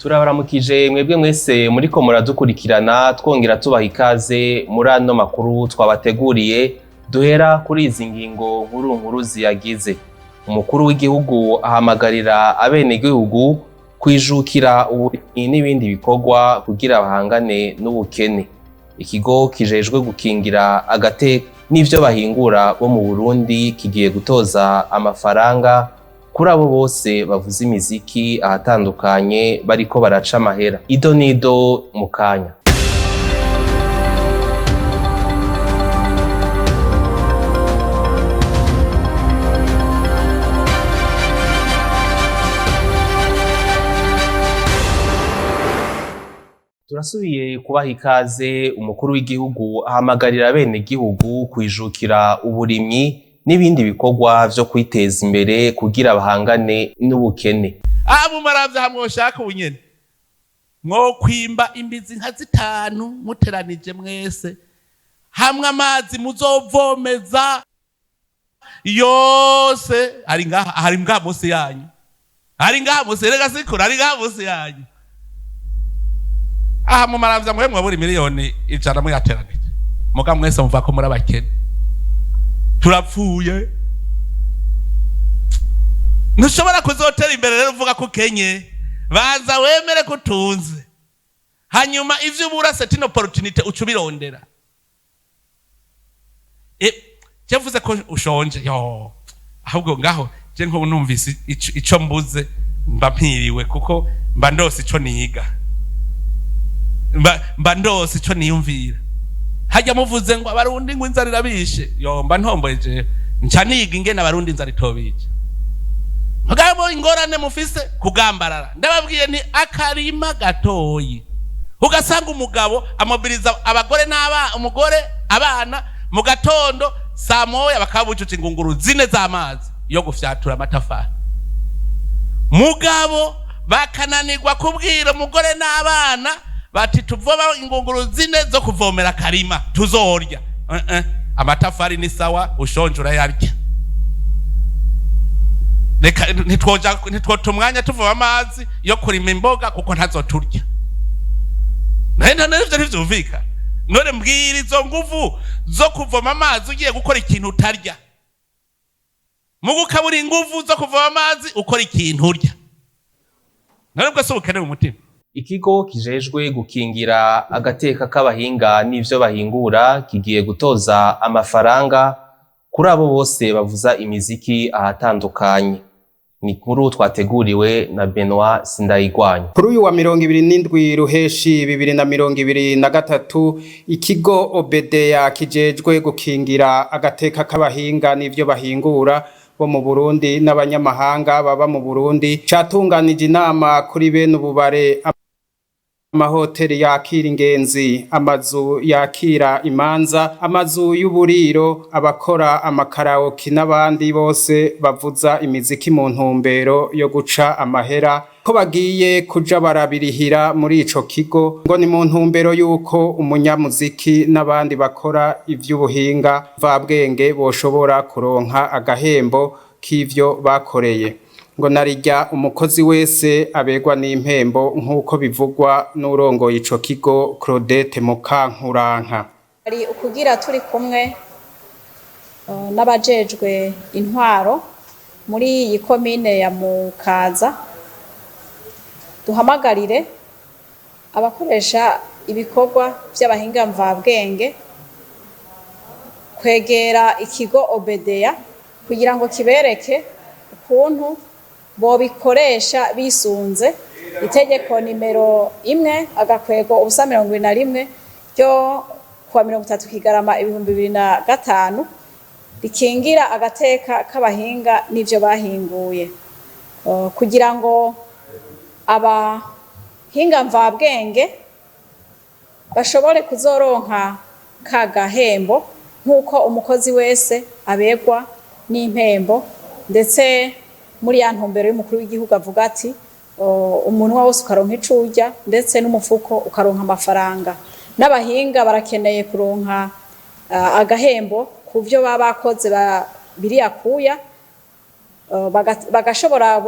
Turabaramukije mwebwe mwese muriko muradukurikirana twongera tubaha ikaze muri ano makuru twabateguriye duhera kuri izi ngingo nkuru ziyagize. Umukuru w'igihugu ahamagarira abenegihugu kwijukira uburimyi n'ibindi bikorwa kugira bahangane n'ubukene. Ikigo kijejwe gukingira agateka n'ivyo bahingura bo mu Burundi kigiye gutoza amafaranga kuri abo bose bavuza imiziki ahatandukanye bariko baraca amahera. Ido nido mu kanya. Turasubiye kubaha ikaze. Umukuru w'igihugu ahamagarira abenegihugu kwijukira uburimyi n'ibindi bikorwa vyo kwiteza imbere kugira bahangane n'ubukene. Mumaravya hamwe ushaka ubunyene mwo kwimba imbizi nka 5 muteranije mwese hamwe amazi muzovomeza yose ari ngaha munsi yanyu, ari ngaha munsi rega sikura ari ngaha munsi yanyu. Mumaravya mwe buri miliyoni 100 mwateranije muga mwese mumva ko muri abakene turapfuye. Ntushobora kuzotera imbere rero uvuga ko kenye baza wemere kutunze hanyuma ivyo ubura c'est une opportunité ucubirondera. Cyavuze ko ushonje yo ahubwo ngaho je nko numvise ico mbuze mba mpiriwe kuko mba ndose ico niga mba ndose ico niyumvira. Hajya muvuze ngo abarundi ngo inzara irabishe yo mba ntomboje nca niga ingene abarundi inzara itobije. Mugabo ingorane mufise kugambarara ndababwiye ni akarima gatoyi ugasanga umugabo amobiliza abagore umugore abana mu gatondo saa moya bakabucuca ingunguru 4 z'amazi yo gufyatura amatafari. Mugabo bakananirwa kubwira umugore n'abana bati tuvoma ingunguru 4 zo kuvomera karima tuzorya. Amatafari ni sawa ushonje urayarya. Ntitwota umwanya tuvoma amazi yo kurima imboga kuko ntazoturya. Nenda nivyo ntivyumvika. None mbwira izo nguvu zo kuvoma amazi ugiye gukora ikintu utarya. Mugukabura inguvu zo kuvoma amazi ukora ikintu urya. None bwo sobukene mu mutima. Ikigo kijejwe gukingira agateka k'abahinga n'ivyo bahingura kigiye gutoza amafaranga kuri abo bose bavuza imiziki ahatandukanye. Ni kuru twateguriwe na Benoit Sindayigwanya. Kuri uyu wa 27 Ruheshi 2023 ikigo Obedeya kijejwe gukingira agateka k'abahinga n'ivyo bahingura bo mu Burundi n'abanyamahanga baba mu Burundi catunganije inama kuri bene ububare, amahoteli yakira ingenzi, amazu yakira imanza, amazu y'uburiro, abakora amakaraoke n'abandi bose bavuza imiziki mu ntumbero yo guca amahera ko bagiye kuja barabirihira muri ico kigo ngo ni mu ntumbero yuko umunyamuziki n'abandi bakora ivy'ubuhinga mvabwenge boshobora kuronka agahembo k'ivyo bakoreye. Ngo narijya umukozi wese abegwa n'impembo nk'uko bivugwa n'urongoye ico kigo Claudette Mukankuranka. Ari ukugira turi kumwe n'abajejwe intwaro muri iyi komine ya Mukaza duhamagarire abakoresha ibikorwa by'abahinga mvabwenge kwegera ikigo Obedeya kugira ngo kibereke ukuntu bobikoresha bisunze itegeko nimero 1/21 ryo kwa 30 Kigarama 2025 rikingira agateka k'abahinga n'ivyo bahinguye kugira ngo abahinga mvabwenge bashobore kuzoronka kagahembo nk'uko umukozi wese abegwa n'impembo, ndetse muri ya ntumbero y'umukuru w'igihugu avuga ati umuntu wose ukaronka icurya ndetse n'umufuko ukaronka amafaranga. N'abahinga barakeneye kuronka agahembo ku byo baba bakoze biriyakuya bagashobora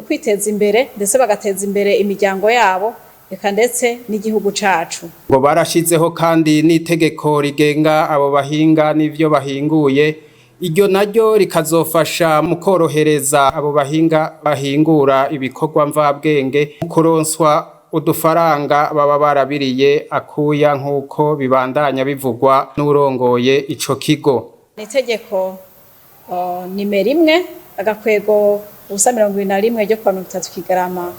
kwiteza imbere ndetse bagateza imbere imiryango yabo eka ndetse n'igihugu cacu. Ngo barashizeho kandi n'itegeko rigenga abo bahinga n'ivyo bahinguye, iryo naryo rikazofasha mu korohereza abo bahinga bahingura ibikorwa mvabwenge kuronswa udufaranga baba barabiriye akuya nk'uko bibandanya bivugwa n'urongoye ico kigo. Itegeko nimero 1 agakwego ubusa 21 ryo kwa 30 Kigarama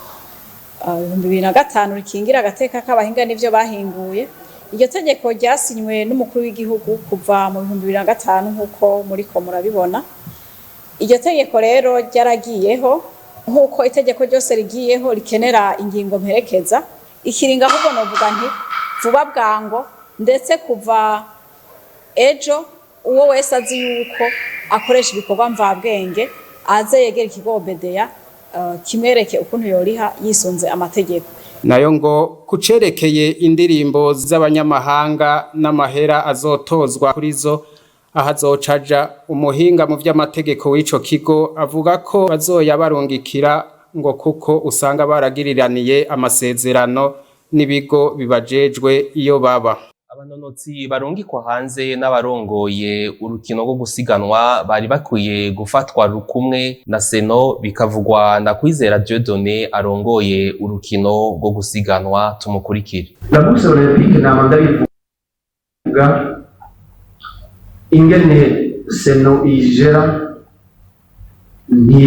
2005 rikingira agateka k'abahinga n'ivyo bahinguye. Iryo tegeko ryasinywe n'umukuru w'igihugu kuva mu 2005 nk'uko muriko murabibona. Iryo tegeko rero ryaragiyeho nk'uko itegeko ryose rigiyeho rikenera ingingo mperekeza, ikiringa ahubwo novuga nti vuba bwango ndetse kuva ejo uwo wese azi yuko akoresha ibikorwa mvabwenge aze yegera ikigo OBDEA kimwereke ukuntu yoriha yisunze amategeko. Nayo ngo kucerekeye indirimbo z'abanyamahanga n'amahera azotozwa kuri zo ahazocaja umuhinga mu vy'amategeko w'ico kigo avuga ko bazoyabarungikira ngo kuko usanga baragiriraniye amasezerano n'ibigo bibajejwe iyo baba. Abanonotsi barungikwa hanze n'abarongoye urukino rwo gusiganwa bari bakwiye gufatwa rukumwe na Seno, bikavugwa na Kwizera Dieudonné arongoye urukino rwo gusiganwa. Tumukurikire. La bourse olympique namanda bivuga ingene Seno igera ni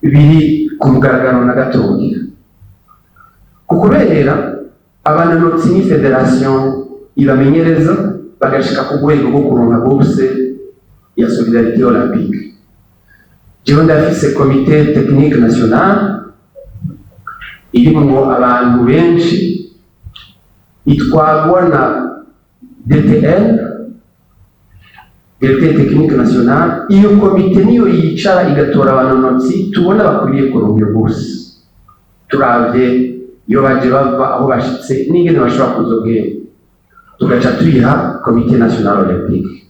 biri ku mugaragaro na gatoya, kukubera abanonotsi ni federation ibamenyereza bagashika ku rwego rwo kuronka bourse ya solidarité olympique. Jewe ndafise comité technique national irimwo abantu benshi itwagwa na DTN, Directeur technique national. Iyo comité niyo yicara igatora abanonotsi tubona bakwiriye kuronka iyo bourse, turavye iyo baje bava aho bashitse n'ingene bashobora kuzogera, tugaca tuyiha Comité National Olympique.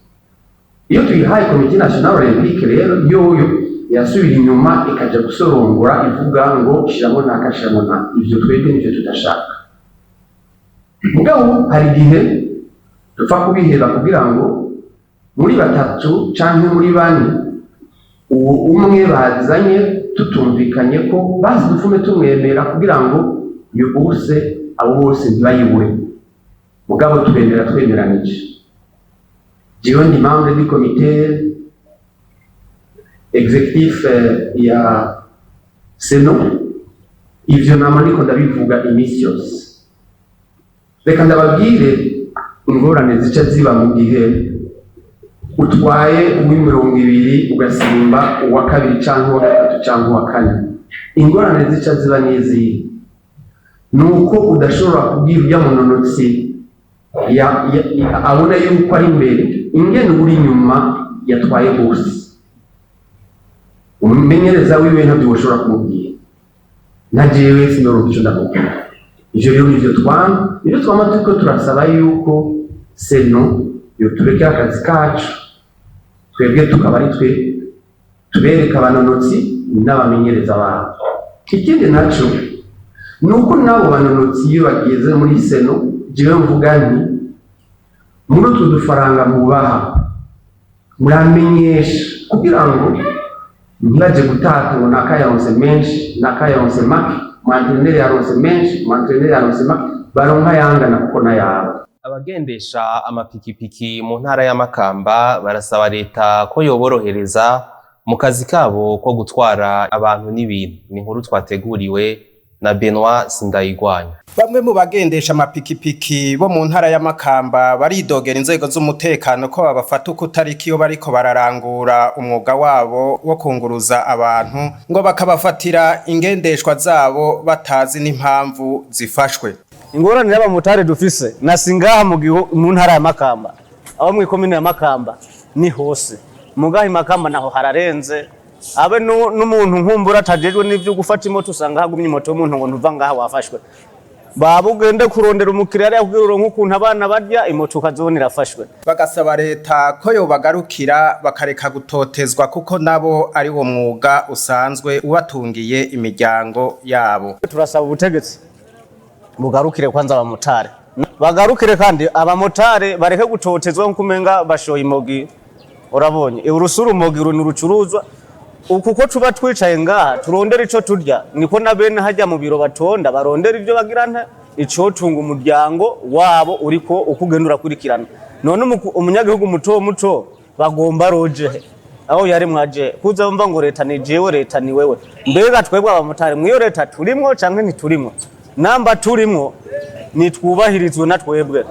Iyo tuyihaye Comité National Olympique rero yoyo yasubira inyuma ikaja gusorongora ivuga ngo shiramo nakashiramo na ivyo twebwe nivyo tudashaka. Mugabo hari igihe dupfa kubiheba kugira ngo muri batatu canke muri bane uwo umwe bazanye tutumvikanye ko bazi dufume tumwemera kugira ngo iyo bourse abo bose ntibayibure. Mugabo twemeranije. Jewe ndi membre du comité exécutif ya Seno, ivyo nama niko ndabivuga imisi yose. Reka ndababwire ingorane zica ziba mu gihe utwaye uw'imirongo ugasimba uwa kabiri canke uwa gatatu canke uwa kane. Ingorane zica ziba n'izihe? Nuko udashobora kubwira urya munonotsi abona yuko ari imbere ingene uri inyuma yatwaye bourse. Umumenyereza wiwe ntabyo ushobora kumubwira, na jewe sinoronka ico ndamubwira. Ivyo rero nivyo twama turiko turasaba yuko Seno yoturekera akazi kacu, twebwe tukaba ari twe tubereka abanonotsi n'abamenyereza babo. Ikindi naco nuko nabo banonotsi iyo bageze muri Seno, jewe mvuga nti muri utu dufaranga mubaha muramenyesha kugira ngo ntibaje gutaka ngo nakayaronse menshi nakayaronse make, mwantenere yaronse menshi mwantenere yaronse make, baronka yangana kuko na yabo. Abagendesha amapikipiki mu ntara ya Makamba barasaba leta ko yoborohereza mu kazi kabo ko gutwara abantu n'ibintu. Ni inkuru twateguriwe na Benoit Sindayigwanya. Bamwe mu bagendesha amapikipiki bo mu ntara ya Makamba baridogera inzego z'umutekano ko babafata uko tariki iyo bariko bararangura umwuga wabo wo kunguruza abantu, ngo bakabafatira ingendeshwa zabo batazi n'impamvu zifashwe. Ingorane y'abamotari dufise nasingaha mu ntara ya Makamba, aho mu ikomine ya Makamba ni hose, mugahi Makamba naho hararenze. Abe n'umuntu nkumbura atajejwe n'ivyo gufata imoto usanga hagumye imoto y'umuntu ngo ntuva ngaha wafashwe. baba ugende kurondera umukiriya ari kugira uronke ukuntu abana barya imoto ukazona irafashwe. Bagasaba leta ko yobagarukira bakareka gutotezwa kuko nabo ari wo mwuga usanzwe ubatungiye imiryango yabo. Turasaba ubutegetsi bugarukire kwanza abamotari, bagarukire kandi abamotari bareke gutotezwa nkumenga bashoye imogi. Urabonye urusuru mogi runi rucuruzwa ukuko tuba twicaye ngaha turondera ico turya niko na bene hajya mu biro batonda barondera ivyo bagiranta ico tunga umuryango wabo uriko ukugendura kurikirana. None umunyagihugu muto bagomba roje aho yari mwaje kuza mva ngo leta ni jewe leta ni wewe. Mbega twebwe abamotari mwiyo leta turimwo canke ntiturimwo? Namba turimwo nitwubahirizwe na twebwe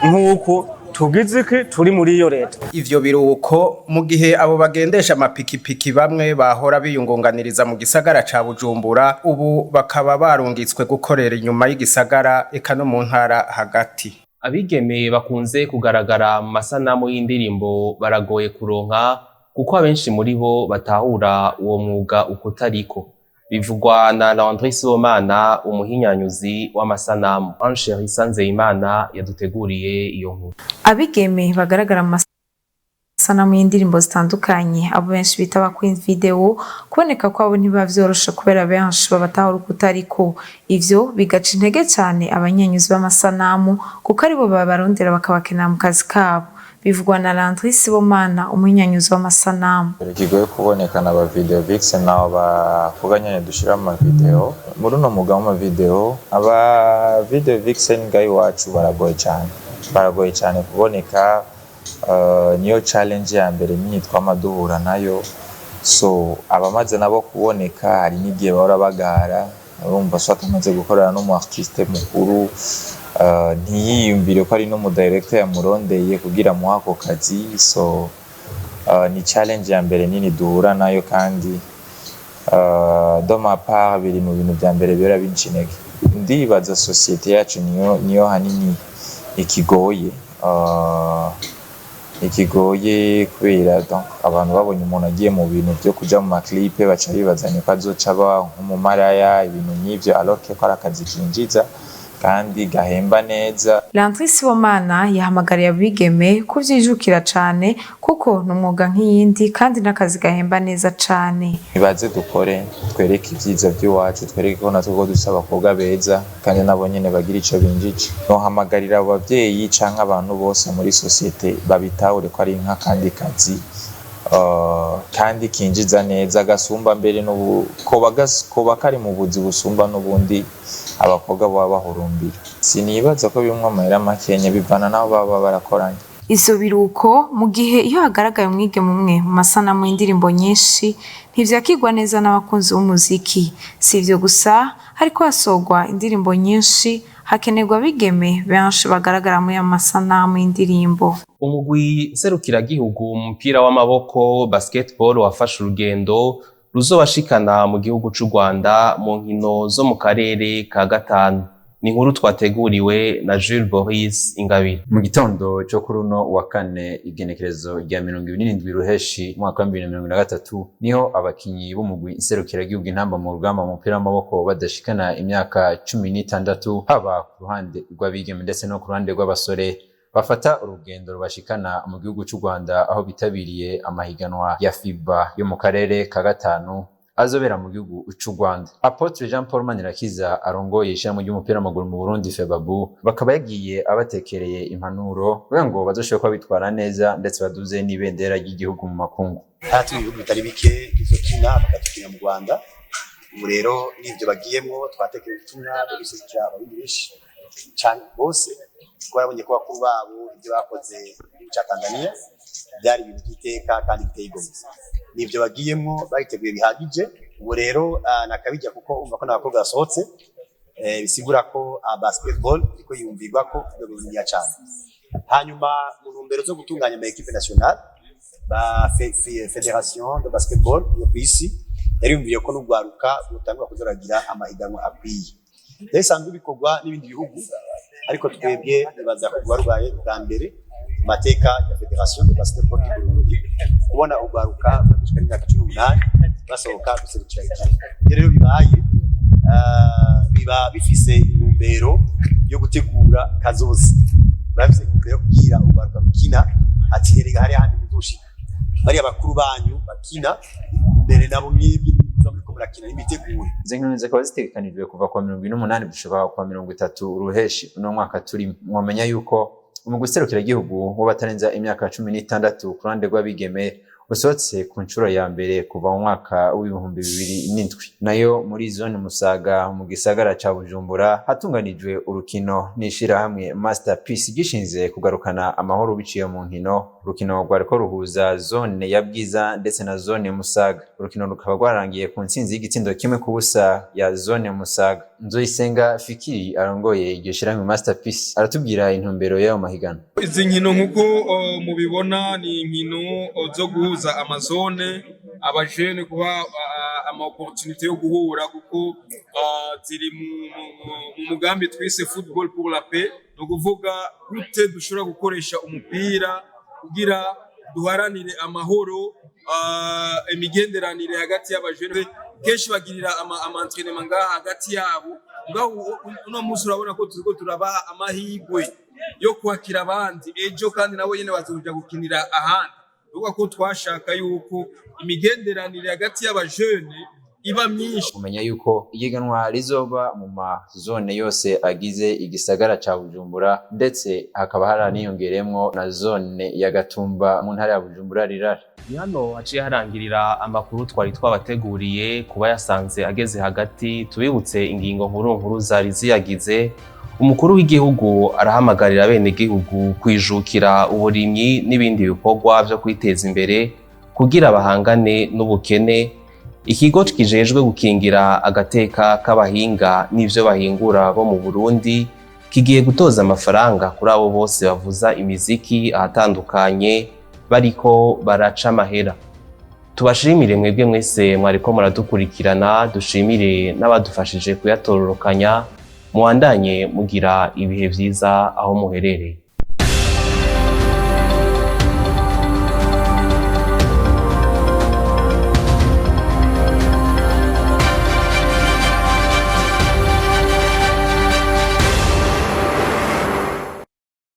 nkuko tugiziki turi muri iyo leta. Ivyo biruko mu gihe abo bagendesha amapikipiki bamwe bahora biyungunganiriza mu gisagara ca Bujumbura ubu bakaba barungitswe gukorera inyuma y'igisagara eka no mu ntara hagati. Abigeme bakunze kugaragara mu masanamu y'indirimbo baragoye kuronka kuko abenshi muri bo batahura uwo mwuga ukutariko. Bivugwa na Landry Sibomana umuhinyanyuzi w'amasanamu. Ansheri Sanzeyimana yaduteguriye iyo nkuru. Abigeme bagaragara mu masanamu y'indirimbo zitandukanye abo benshi bita ba Queen Video kuboneka ko abo ntibavyorosha kubera benshi babatahura ukutariko. Ivyo bigaca intege cyane abanyanyuzi b'amasanamu kuko aribo babarondera bakabakenera mu kazi kabo. Bivugwa na Landry Sibomana umuhinyanyuzi w'amasanamu. Kigoye kuboneka na ba video vixen nabo bakuganyanye dushira mu video muri no mugabo mu video aba video vixen gayi wacu baragoye cyane kuboneka. Niyo challenge ya mbere nyitwa amaduhura nayo, so abamaze nabo kuboneka hari n'igihe bahora bagara urumva so atamaze gukorana no mu artiste mukuru ntiyiyumvire ko ari no mu director yamurondeye kugira mu hako kazi. So ni challenge ya mbere nini duhura nayo kandi do ma part biri mu bintu bya mbere bera bincinege. Ndibaza societe yacu niyo hanini ikigoye kubera donc abantu babonye umuntu agiye mu bintu byo kuja mu maklipe baca bibazanye ko azoca aba nk'umumaraya ibintu n'ivyo alors que ko arakazi kinjiza kandi gahemba neza. Landry Sibomana yahamagariye abigeme kuvyijukira cane kuko n'umwuga nk'iyindi kandi n'akazi gahemba neza cane. Nibaze dukore twereke ivyiza by'iwacu, twereke ko natwe dusaba abakobwa beza kandi nabo nyene bagira ico binjije. Nohamagarira abavyeyi canke abantu bose muri societe babitahure ko ari nka kandi kazi kandi kinjiza neza gasumba mbere ko kari mu buzi busumba n'ubundi abakobwa baba bahurumbira. Sinibaza ko bimwe amahera makenya bivana nabo baba barakoranye. Izo biruko mu gihe iyo hagaragaye umwigeme umwe mu masanamu y'indirimbo nyinshi ntivyakigwa neza n'abakunzi b'umuziki. Si ivyo gusa hariko hasogwa indirimbo nyinshi hakenerwa abigeme benshi bagaragara muri amasanamu y'indirimbo. Umugwi serukiragihugu mu mupira w'amaboko basketball wafashe urugendo ruzobashikana mu gihugu c'u Rwanda mu nkino zo mu karere ka gatanu. Ni inkuru twateguriwe na Jules Boris Ingabire. Mu gitondo cyo kuri uno wa kane igenekerezo rya 27 ruheshi mwaka wa 2023 niho abakinyi b'umugwi iserukiragihugu intamba mu rugamba mu mupira w'amaboko badashikana imyaka 16 haba ku ruhande rw'abigeme ndetse no ku ruhande rw'abasore bafata urugendo rubashikana mu gihugu cy'u Rwanda aho bitabiriye amahiganwa ya FIBA yo mu karere ka gatanu azobera mu gihugu cy'u Rwanda. Apotre Jean Paul Manirakiza arongoye ishami ry'umupira w'amaguru mu Burundi FEBABU bakaba yagiye abatekereye impanuro kugira ngo bazoshobore kuba bitwara neza ndetse baduze n'ibendera ry'igihugu mu makungu. Hati ibihugu bitari bike bizokina bakatukina mu Rwanda. Ubu rero n'ivyo bagiyemwo twatekeye ubutumwa bwo gushikira abarundi benshi cyane bose twarabonye ko bakuru babo ibyo bakoze mu Tanzania byari ibintu by'iteka kandi biteye igomwe. Nivyo bagiyemwo bayiteguye bihagije. Ubu rero nakabijya kuko umva ko n'abakobwa basohotse bisigura ko basketball iko yumvirwa ko byo cyane. Hanyuma mu ntumbero zo gutunganya ama equipe nationale ba Federation de basketball yo kwisi yariyumviye ko n'ugwaruka gutangwa kuzoragira amahiganwa akwiye. Desanzwe bikorwa n'ibindi bihugu ariko twebwe nibaza ko rwaye bwa mbere mateka ya Federation de basketball du Burundi kubona ugwaruka bashika n'imyaka 18 basohoka guserukira igihugu. Rero biba bifise intumbero yo gutegura kazoza, bafise intumbero yo kugira urwaruka rukina ati herega hari handi muzoshika, bari abakuru banyu bakina mbere nabo mwibwe muriko murakina n'imiteguro. Izo nkino zikaba zitegekanijwe kuva kwa 28 gushika kwa 30 uruheshi uno mwaka turi. Mwomenya yuko umugwi serukiragihugu w'abatarenza imyaka 16 ku ruhande rw'abigeme usohotse ku nshuro ya mbere kuva mu mwaka w'ibihumbi 2007. Nayo muri zone Musaga mu gisagara ca Bujumbura hatunganijwe urukino n'ishirahamwe Masterpiece gishinze kugarukana amahoro biciye mu nkino. Urukino rwariko ruhuza zone ya Bwiza ndetse na zone Musaga. Urukino rukaba rwarangiye ku ntsinzi y'igitsindo kimwe ku busa ya zone Musaga. Nzoyisenga Fikiri arongoye iryo shirahamwe Masterpiece aratubwira intumbero y'ayo mahiganwa. Izi nkino nkuko mubibona ni inkino zo guhuza amazone, abajene kuba ama opportunité yo guhura kuko ziri mu mugambi twise football pour la paix, no kuvuga gute dushobora gukoresha umupira kugira duharanire amahoro, imigenderanire hagati y'abajene. Kenshi bagirira ama entraînement ngaha hagati yabo, ngaho uno munsi urabona ko turiko turabaha amahigwe yo kwakira abandi ejo kandi nabo nyene bazoja gukinira ahandi. Uvuga ko twashaka yuko imigenderanire hagati y'abajene iba myinshi. Kumenya yuko ihiganwa rizoba mu mazone yose agize igisagara ca Bujumbura, ndetse hakaba haraniyongeremwo na zone ya Gatumba mu ntara ya Bujumbura rirara. Hano haciye harangirira amakuru twari twabateguriye kuba yasanze ageze hagati. Tubibutse ingingo nkuru zari ziyagize. Umukuru w'igihugu arahamagarira bene gihugu kwijukira uburimyi n'ibindi bikorwa byo kwiteza imbere kugira bahangane n'ubukene. Ikigo kijejwe gukingira agateka k'abahinga n'ivyo bahingura bo mu Burundi kigiye gutoza amafaranga kuri abo bose bavuza imiziki ahatandukanye bariko baraca amahera. Tubashimire mwebwe mwese mwariko muradukurikirana, dushimire n'abadufashije kuyatororokanya. Muandanye mugira ibihe vyiza aho muherereye.